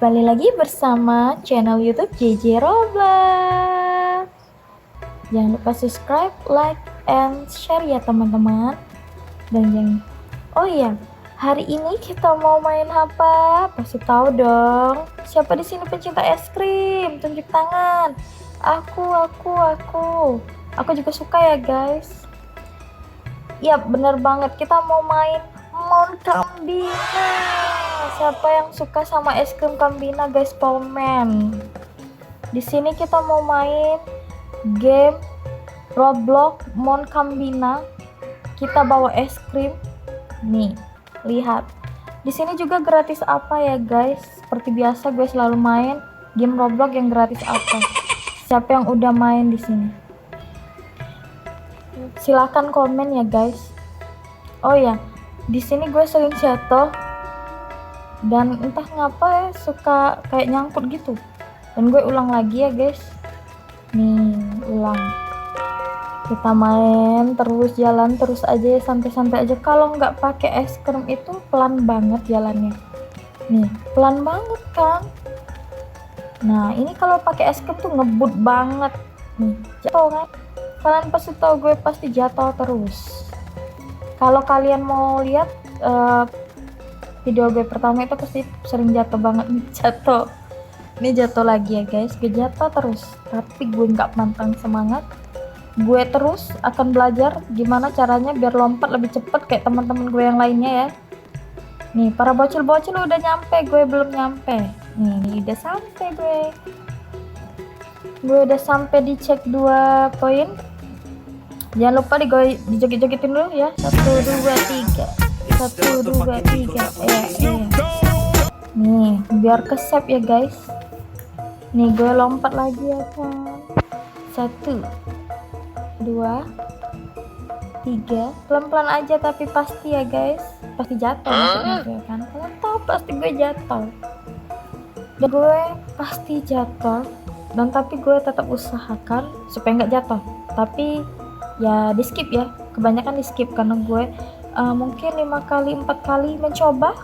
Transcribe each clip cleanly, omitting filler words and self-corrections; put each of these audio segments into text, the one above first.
Kembali lagi bersama channel YouTube JJ Roblox. Jangan lupa subscribe, like, and share ya teman-teman. Dan jangan, oh iya, hari ini kita mau main apa? Pasti tahu dong. Siapa di sini pencinta es krim? Tunjuk tangan. Aku. Aku juga suka ya guys. Yap, bener banget. Kita mau main Mount Kambina. Siapa yang suka sama es krim Kambina guys, komen. Di sini kita mau main game Roblox Mount Kambina. Kita bawa es krim. Nih, lihat. Di sini juga gratis apa ya guys? Seperti biasa gue selalu main game Roblox yang gratis apa. Siapa yang udah main di sini? Silahkan komen ya guys. Oh ya, di sini gue sering jatuh dan entah ngapa ya, suka kayak nyangkut gitu. Dan gue ulang lagi ya guys. Nih, ulang. Kita main terus, jalan terus aja, santai-santai aja. Kalau nggak pakai es krim itu pelan banget jalannya. Nih, pelan banget kan? Nah, ini kalau pakai es krim tuh ngebut banget. Nih, jatuh kan? Kalian pasti tahu gue pasti jatuh terus. Kalau kalian mau lihat video gue pertama itu pasti sering jatuh banget nih, jatuh. Ini jatuh lagi ya guys, gue jatuh terus. Tapi gue nggak pantang semangat. Gue terus akan belajar gimana caranya biar lompat lebih cepet kayak teman-teman gue yang lainnya ya. Nih, para bocil-bocil udah nyampe, gue belum nyampe. Nih udah sampai gue. Gue udah sampai di check 2 poin. Jangan lupa dijoget-jogetin dulu ya. 1, 2, 3. Nih, biar ke save ya guys. Nih, gue lompat lagi ya kan. 1, 2, 3. Pelan-pelan aja tapi pasti ya guys. Pasti jatuh maksudnya gue kan. Kalian tahu pasti gue jatuh. Dan gue pasti jatuh. Dan tapi gue tetap usahakan supaya nggak jatuh. Tapi ya di skip ya, kebanyakan di skip karena gue mungkin 5 kali 4 kali mencoba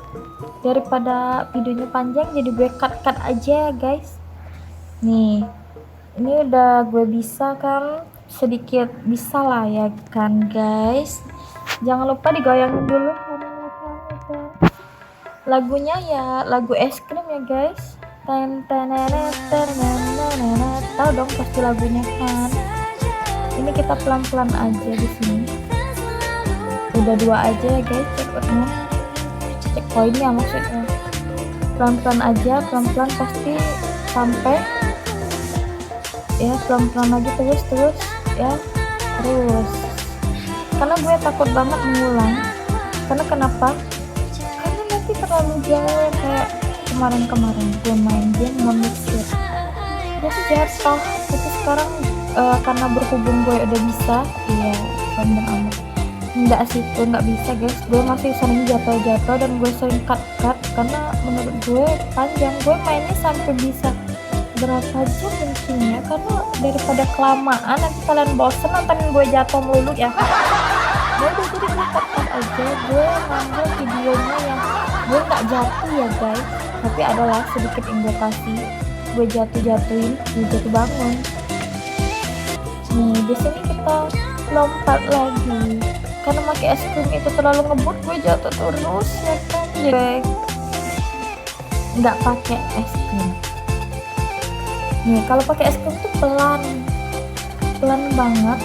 daripada videonya panjang, jadi gue cut aja ya guys. Nih, ini udah gue bisa kan, sedikit bisa lah ya kan guys. Jangan lupa digoyangin dulu lagunya ya, lagu es krim ya guys. Tahu dong pasti lagunya kan. Ini kita pelan-pelan aja di sini. Udah 2 aja ya guys cek poinnya maksudnya. Pelan-pelan aja, pelan-pelan pasti sampai. Ya, pelan-pelan lagi terus ya. Terus. Karena gue takut banget mengulang. Karena kenapa? Karena nanti terlalu jauh kayak kemarin gue main game Monster. Gue tuh jatuh. Tapi sekarang karena berhubung gue udah bisa, iya sombong amat. Enggak sih, gue nggak bisa guys. Gue masih sering jatuh dan gue sering cut karena menurut gue panjang. Gue mainnya sampai bisa berapa jam mungkin ya, karena daripada kelamaan nanti kalian bosen nontonin gue jatuh melulu ya. Gue jadi gue cut aja. Gue ngambil videonya yang gue nggak jatuh ya guys, tapi adalah sedikit yang gue kasih. Gue jatuhin, gue jatuh bangun. Nih, di sini kita lompat lagi. Karena pakai es krim itu terlalu ngebut, gue jatuh terus ya kan. Jadi nggak pakai es krim. Nih, kalau pakai es krim tuh pelan banget.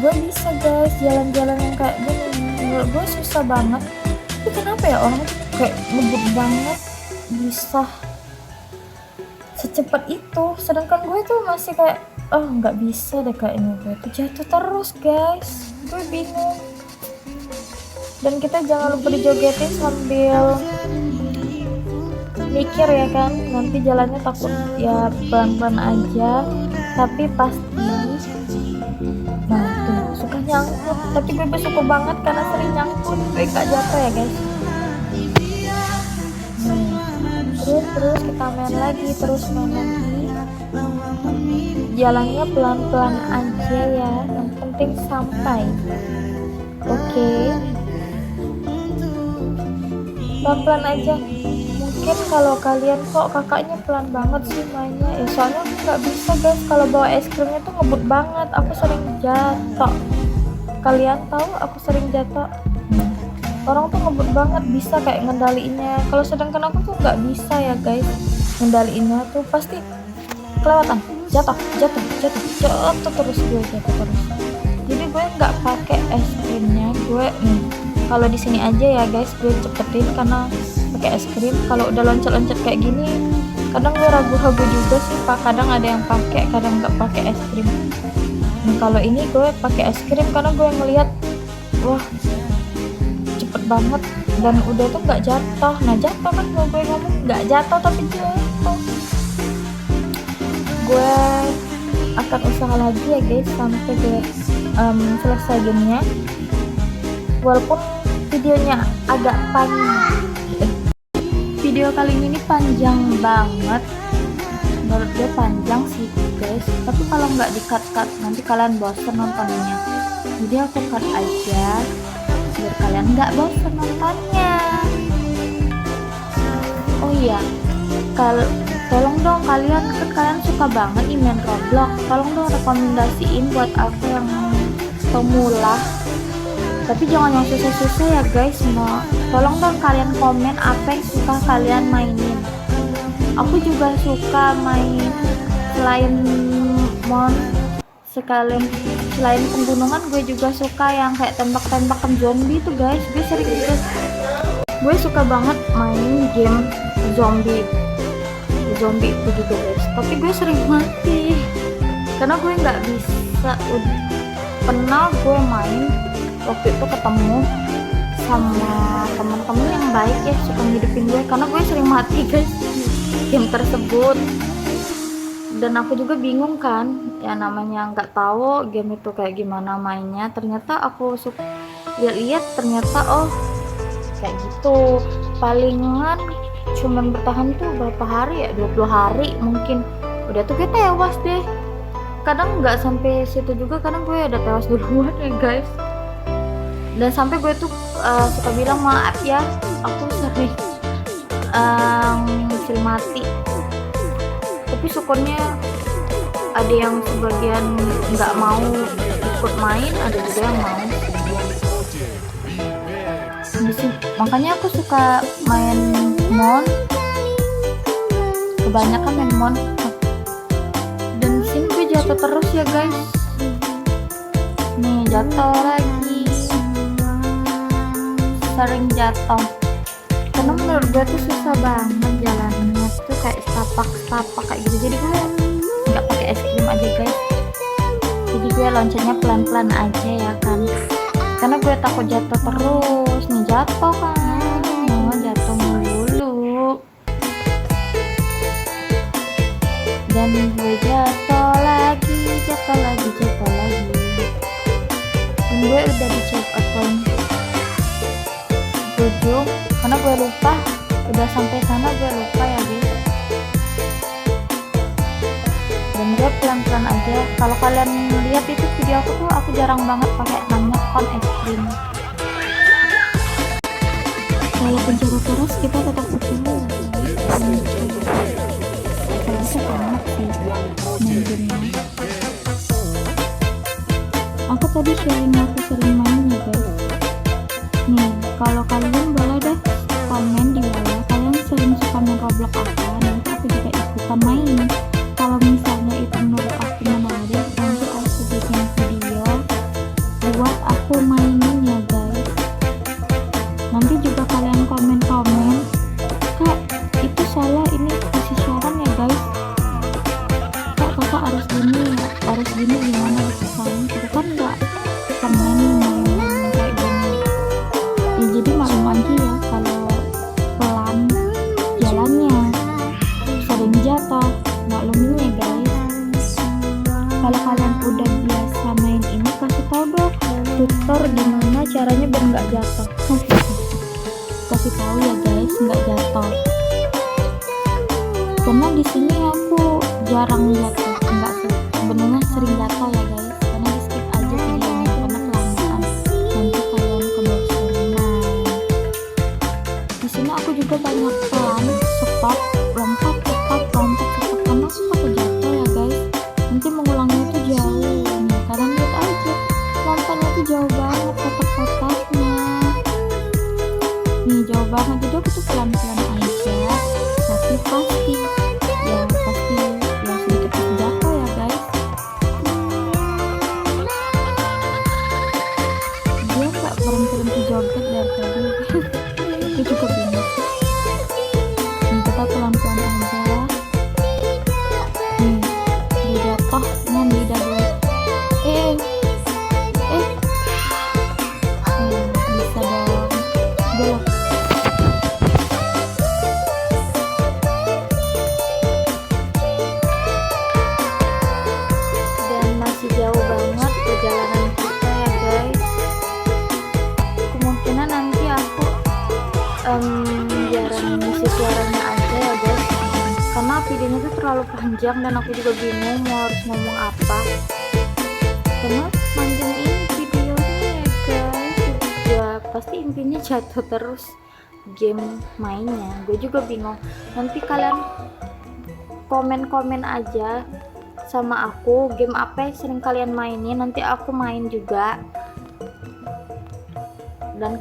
Gue bisa guys jalan-jalan yang kayak gini. Menurut gue susah banget. Tapi kenapa ya orang tuh kayak ngebut banget bisa secepat itu, sedangkan gue tuh masih kayak nggak bisa deh kayaknya. Gue tuh jatuh terus guys, gue bingung. Dan kita jangan lupa dijogetin sambil mikir ya kan, nanti jalannya takut ya, pelan-pelan aja tapi pasti. Nah tuh suka nyangkut, tapi gue bersyukur banget karena sering nyangkut gue gak jatuh ya guys. Terus kita main lagi, jalannya pelan-pelan aja ya, yang penting sampai. Oke. Pelan-pelan aja, mungkin kalau kalian kok kakaknya pelan banget sih mainnya ya, soalnya aku nggak bisa guys, kalau bawa es krimnya tuh ngebut banget, aku sering jatuh. Kalian tahu aku sering jatuh. Orang tuh ngebut banget bisa kayak ngendaliinnya, kalau sedangkan aku tuh nggak bisa ya guys, ngendaliinnya tuh pasti kelewatan, jatuh terus, gue jatuh terus. Jadi gue nggak pakai es krimnya, gue nih kalau di sini aja ya guys, gue cepetin karena pakai es krim. Kalau udah loncat-loncat kayak gini kadang gue ragu-ragu juga sih pak, kadang ada yang pakai kadang nggak pakai es krim. Nah kalau ini gue pakai es krim karena gue ngelihat wah cepet banget dan udah tuh nggak jatuh. Nah jatuh kan, kalau gue ngomong nggak jatuh tapi jatuh. Gue akan usaha lagi ya guys sampai gue selesai gamenya, walaupun videonya agak panjang. Video kali ini panjang banget, menurut gue panjang sih guys, tapi kalau nggak di cut nanti kalian bosan nontonnya, jadi aku cut aja biar kalian nggak bosan nontonnya. Oh iya, tolong dong kalian, kan kalian suka banget nih main Roblox, tolong dong rekomendasiin buat aku yang pemula, tapi jangan yang susah-susah ya guys. Tolong dong kalian komen apa yang suka kalian mainin. Aku juga suka main selain selain penggunungan, gue juga suka yang kayak tembak-tembakan zombie tuh guys. Gue suka banget main game zombie itu juga guys, tapi gue sering mati karena gue nggak bisa. Pernah gue main waktu itu ketemu sama teman-teman yang baik ya, suka ngidupin gue karena gue sering mati guys game tersebut. Dan aku juga bingung kan ya, namanya nggak tahu game itu kayak gimana mainnya. Ternyata aku lihat ternyata oh kayak gitu, palingan cuman bertahan tuh berapa hari ya, 20 hari mungkin, udah tuh gue tewas deh. Kadang nggak sampai situ juga, kadang gue udah tewas duluan ya guys. Dan sampai gue tuh suka bilang maaf ya, aku sering mati. Tapi syukurnya ada yang sebagian nggak mau ikut main, ada juga yang mau. Makanya aku suka main mon, kebanyakan main mon. Dan sini gue jatuh terus ya guys, nih jatuh lagi, sering jatuh karena menurut gue tuh susah banget jalannya tuh, kayak setapak kayak gitu. Jadi gue nggak pakai es krim aja guys, jadi gue loncatnya pelan-pelan aja ya kan, karena gue takut jatuh terus. Nih jatuh kan, jatuh mulu, dan gue jatuh lagi. Dan gue udah di check out point 7 karena gue lupa, udah sampai sana gue lupa ya guys. Dan gue pelan-pelan aja. Kalau kalian lihat itu video aku tuh, aku jarang banget pakai namanya kon es krim. Walaupun jatuh terus kita tetap bertemu. Saya bisa banget sih main gamenya. Aku tadi sharing aku sering main ya guys. Nih kalau kalian boleh deh komen di bawah kalian sering suka main Roblox apa, nanti aku juga ikutan main. Kalau misalnya itu menurut aku menarik, nanti aku bikin video buat aku mainin ya guys. Nanti juga kalian komen-komen, kak itu salah, ini kasih saran ya guys, kak kakak harus gini gimana disini. Itu kan nggak pernah main kayak gini ya, jadi maklum aja ya kalau pelan jalannya, sering jatuh, maklumin ya guys. Kalau kalian udah biasa main ini, kasih tau dong tutor gimana caranya biar nggak jatuh. Kasih tahu ya guys, nggak jatuh. Karena di sini aku jarang jatuh, nggak sebenarnya sering jatuh ya guys. Karena di skip aja videonya karena kelamaan, nanti kalian kebosanan. Di sini aku juga banyak pelan. karena videonya tuh terlalu panjang dan aku juga bingung mau harus ngomong apa. Karena panjang ini videonya ya guys, ya pasti intinya jatuh terus game mainnya. Gue juga bingung. Nanti kalian komen-komen aja sama aku game apa yang sering kalian mainin, nanti aku main juga. Dan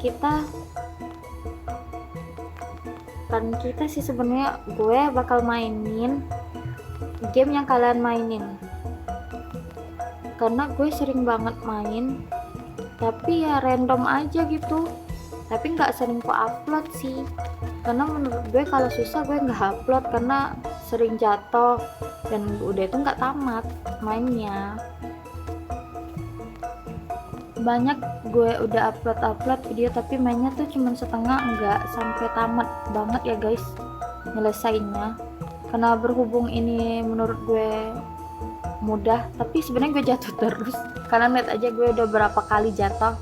kita sih sebenarnya gue bakal mainin game yang kalian mainin, karena gue sering banget main tapi ya random aja gitu, tapi nggak sering ku upload sih, karena menurut gue kalau susah gue nggak upload karena sering jatuh dan udah itu nggak tamat mainnya. Banyak gue udah upload video tapi mainnya tuh cuman setengah, nggak sampai tamat banget ya guys nyelesainnya, karena berhubung ini menurut gue mudah tapi sebenarnya gue jatuh terus. Kalian lihat aja gue udah berapa kali jatuh,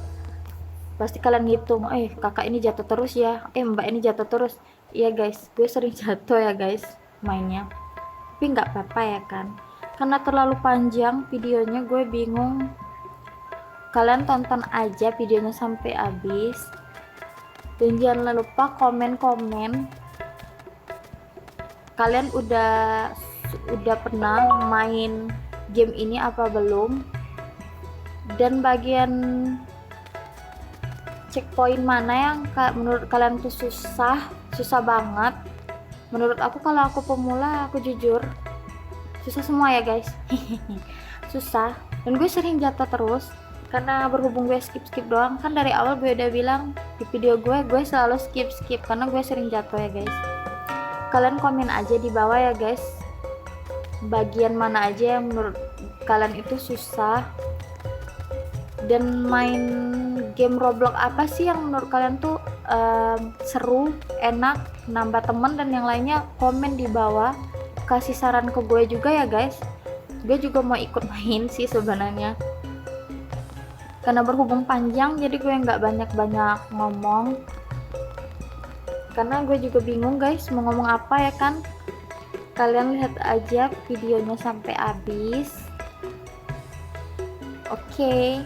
pasti kalian ngitung, kakak ini jatuh terus ya, mbak ini jatuh terus. Iya guys, gue sering jatuh ya guys mainnya, tapi nggak apa-apa ya kan, karena terlalu panjang videonya gue bingung. Kalian tonton aja videonya sampai habis dan jangan lupa komen-komen kalian udah pernah main game ini apa belum, dan bagian checkpoint mana yang menurut kalian tuh susah banget. Menurut aku, kalau aku pemula, aku jujur susah semua ya guys. Susah, dan gue sering jatuh terus karena berhubung gue skip doang. Kan dari awal gue udah bilang di video gue selalu skip karena gue sering jatuh ya guys. Kalian komen aja di bawah ya guys, bagian mana aja yang menurut kalian itu susah, dan main game Roblox apa sih yang menurut kalian tuh seru, enak, nambah temen dan yang lainnya. Komen di bawah, kasih saran ke gue juga ya guys. Gue juga mau ikut main sih sebenarnya, karena berhubung panjang jadi gue nggak banyak ngomong, karena gue juga bingung guys mau ngomong apa ya kan. Kalian lihat aja videonya sampai habis. Oke.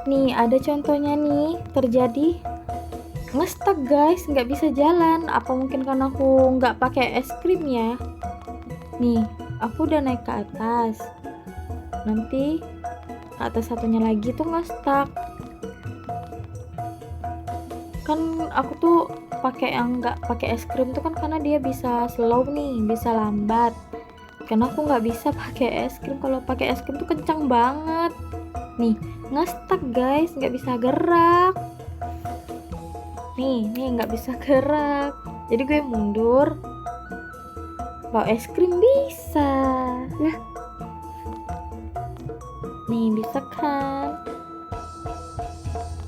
Nih ada contohnya nih, terjadi ngestak guys, nggak bisa jalan. Apa mungkin karena aku nggak pakai es krim ya? Nih aku udah naik ke atas, nanti ke atas satunya lagi tuh ngestak. Kan aku tuh pakai yang nggak pakai es krim tuh kan karena dia bisa slow nih, bisa lambat. Karena aku nggak bisa pakai es krim. Kalau pakai es krim tuh kencang banget. Nih ngestak guys, nggak bisa gerak. Nih nggak bisa gerak. Jadi gue mundur, bawa es krim bisa. Lah, nih bisa kan?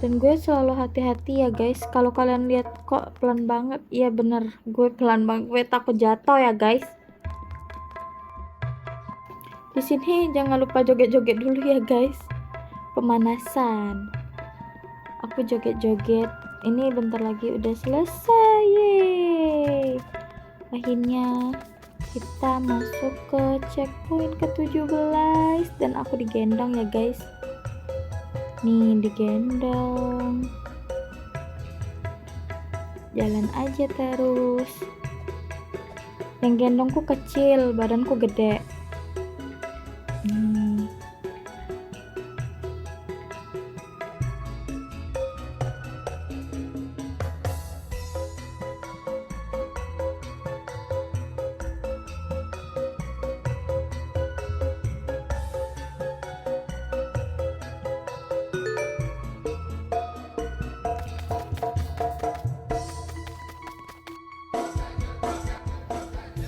Dan gue selalu hati-hati ya guys. Kalau kalian lihat kok pelan banget, iya bener, gue pelan banget. Gue takut jatuh ya guys. Di sini jangan lupa joget-joget dulu ya guys, pemanasan. Aku joget-joget. Ini bentar lagi udah selesai. Yeay. Akhirnya kita masuk ke checkpoint ke-17 dan aku digendong ya guys. Nih digendong. Jalan aja terus. Yang gendongku kecil, badanku gede.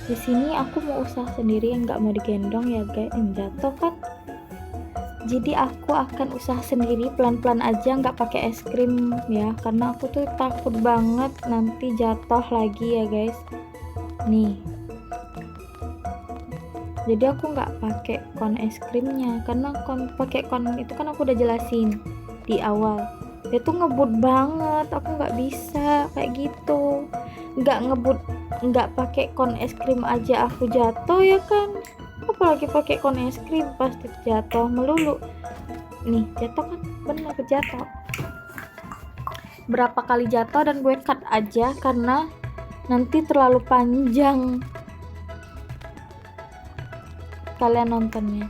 Di sini aku mau usaha sendiri, yang nggak mau digendong ya guys, yang jatuh kan. Jadi aku akan usaha sendiri pelan-pelan aja, nggak pakai es krim ya, karena aku tuh takut banget nanti jatuh lagi ya guys. Nih, jadi aku nggak pakai kon es krimnya, karena pakai kon itu kan aku udah jelasin di awal, dia tuh ngebut banget, aku nggak bisa kayak gitu. Nggak pakai kon es krim aja aku jatuh ya kan, apalagi pakai kon es krim pasti jatuh melulu. Nih jatuh kan, bener jatuh. Berapa kali jatuh dan gue cut aja karena nanti terlalu panjang kalian nontonnya.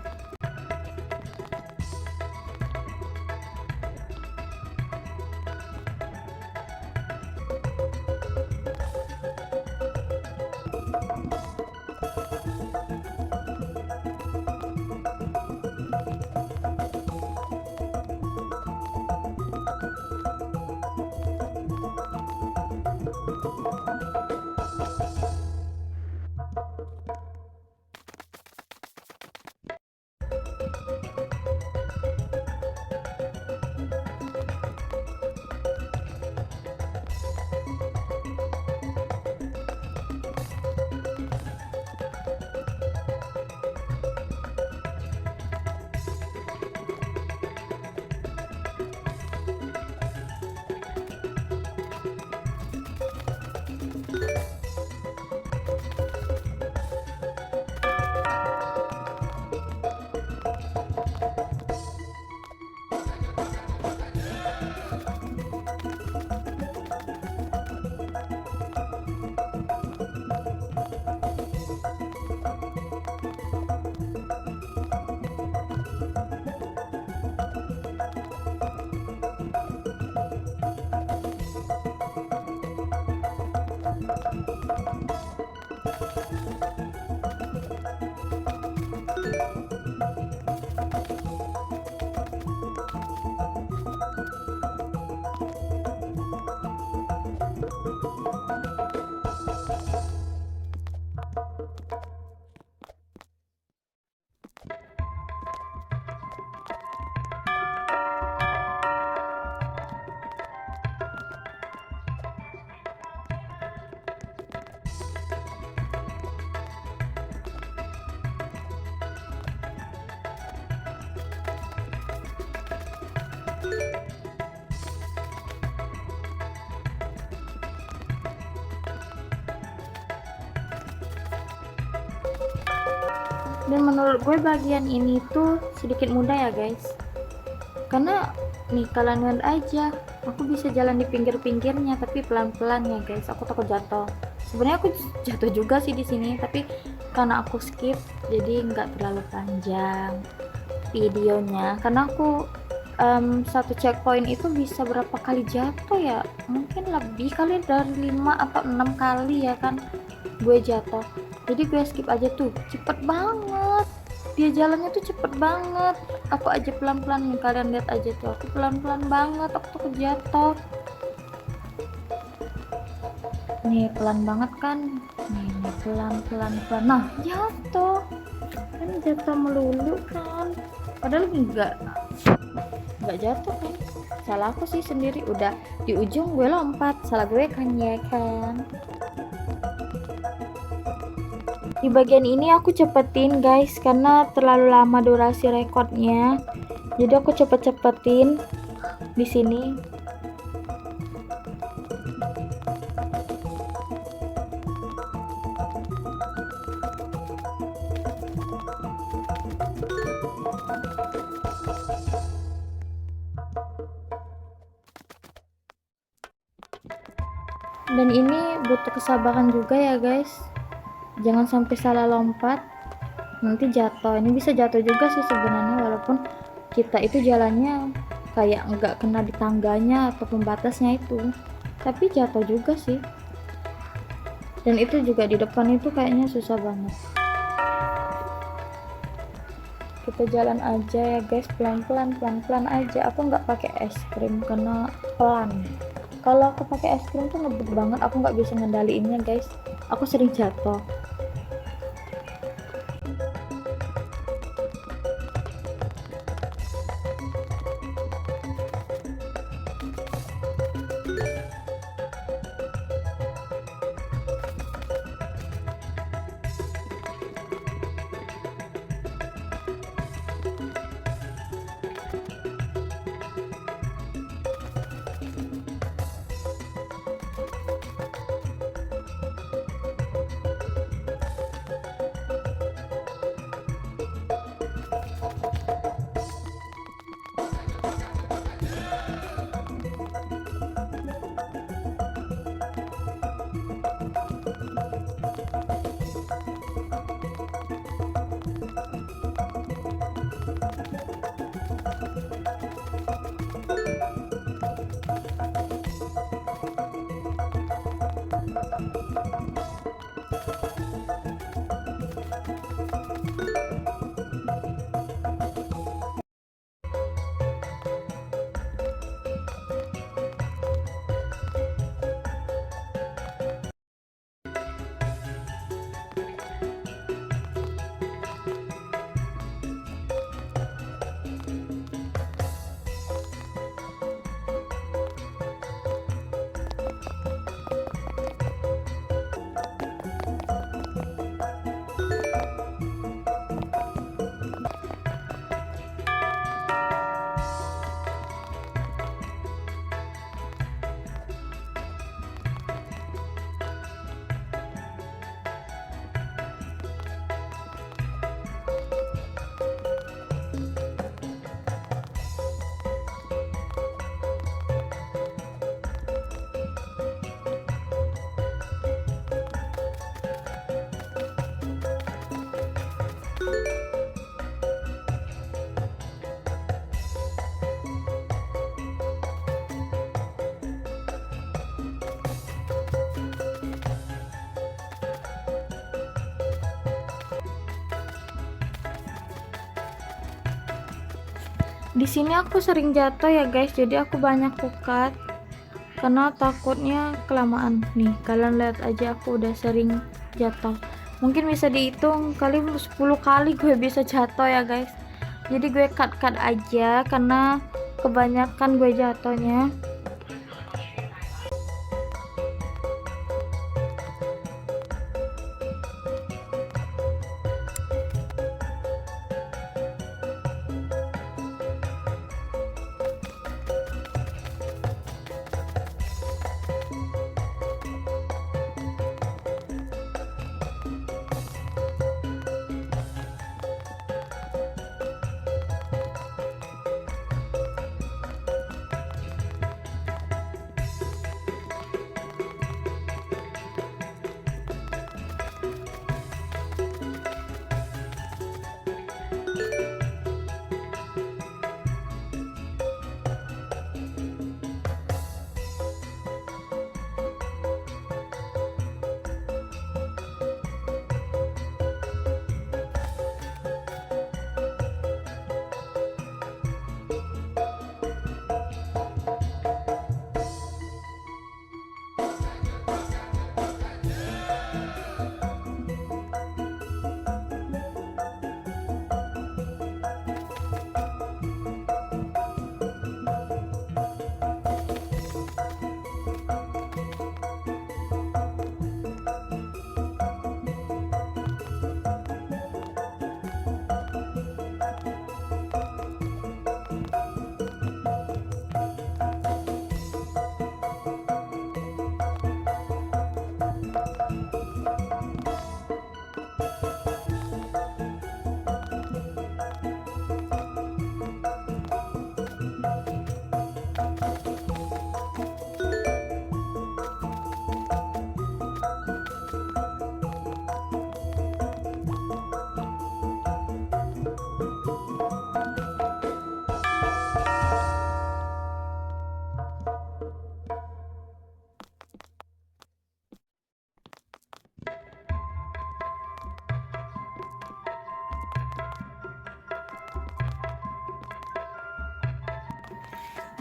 Dan menurut gue bagian ini tuh sedikit mudah ya guys, karena nih kalian lihat aja, aku bisa jalan di pinggir-pinggirnya tapi pelan-pelan ya guys. Aku takut jatuh. Sebenarnya aku jatuh juga sih di sini, tapi karena aku skip jadi nggak terlalu panjang videonya, karena aku satu checkpoint itu bisa berapa kali jatuh ya, mungkin lebih kali dari 5 atau 6 kali ya kan gue jatuh. Jadi gue skip aja tuh, cepet banget dia jalannya tuh, cepet banget. Aku aja pelan-pelan nih, kalian lihat aja tuh, aku pelan-pelan banget, aku tuh jatuh nih, pelan banget kan nih, pelan-pelan pelan, nah jatuh kan, jatuh melulu kan, padahal nggak jatuh kan, salah aku sih sendiri, udah di ujung gue lompat, salah gue kan ya kan. Di bagian ini aku cepetin guys karena terlalu lama durasi rekodnya, jadi aku cepet-cepetin di sini. Dan ini butuh kesabaran juga ya guys, jangan sampai salah lompat nanti jatuh. Ini bisa jatuh juga sih sebenarnya, walaupun kita itu jalannya kayak nggak kena di tangganya atau pembatasnya itu, tapi jatuh juga sih. Dan itu juga di depan itu kayaknya susah banget. Kita jalan aja ya guys, pelan-pelan aja. Aku nggak pakai es krim karena pelan. Kalau aku pakai es krim tuh ngebut banget, aku nggak bisa ngendaliinnya guys, aku sering jatuh. Di sini aku sering jatuh ya guys, jadi aku banyak pukat karena takutnya kelamaan. Nih kalian lihat aja, aku udah sering jatuh, mungkin bisa dihitung kali 10 kali gue bisa jatuh ya guys. Jadi gue cut aja karena kebanyakan gue jatuhnya.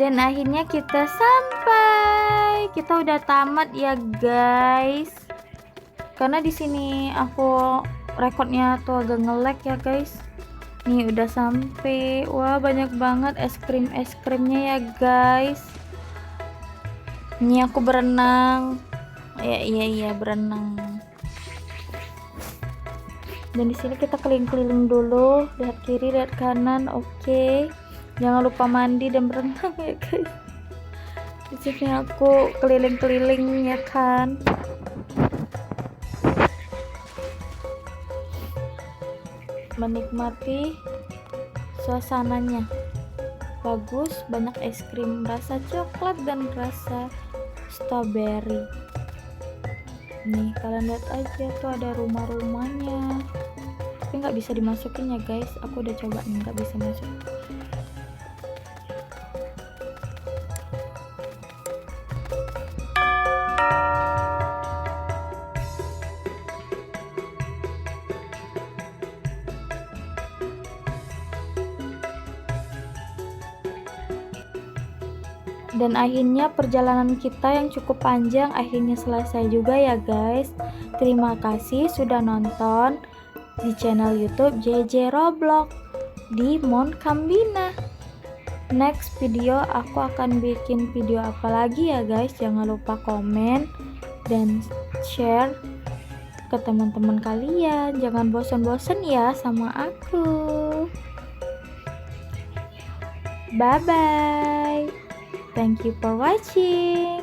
Dan akhirnya kita sampai. Kita udah tamat ya guys. Karena di sini aku rekodnya tuh agak nge-lag ya guys. Nih udah sampai. Wah, banyak banget es krimnya ya guys. Ini aku berenang. Iya berenang. Dan di sini kita keliling-keliling dulu, lihat kiri, lihat kanan. Oke. Jangan lupa mandi dan berenang ya guys. Di sini aku keliling-keliling ya kan. Menikmati suasananya. Bagus, banyak es krim rasa coklat dan rasa strawberry. Nih kalian lihat aja tuh ada rumah-rumahnya. Tapi nggak bisa dimasukin ya guys. Aku udah coba nih, nggak bisa masuk. Dan akhirnya perjalanan kita yang cukup panjang akhirnya selesai juga ya guys. Terima kasih sudah nonton di channel YouTube JJ Roblox di Mount Kambina. Next video aku akan bikin video apa lagi ya guys. Jangan lupa komen dan share ke teman-teman kalian. Jangan bosan-bosan ya sama aku. Bye bye. Thank you for watching.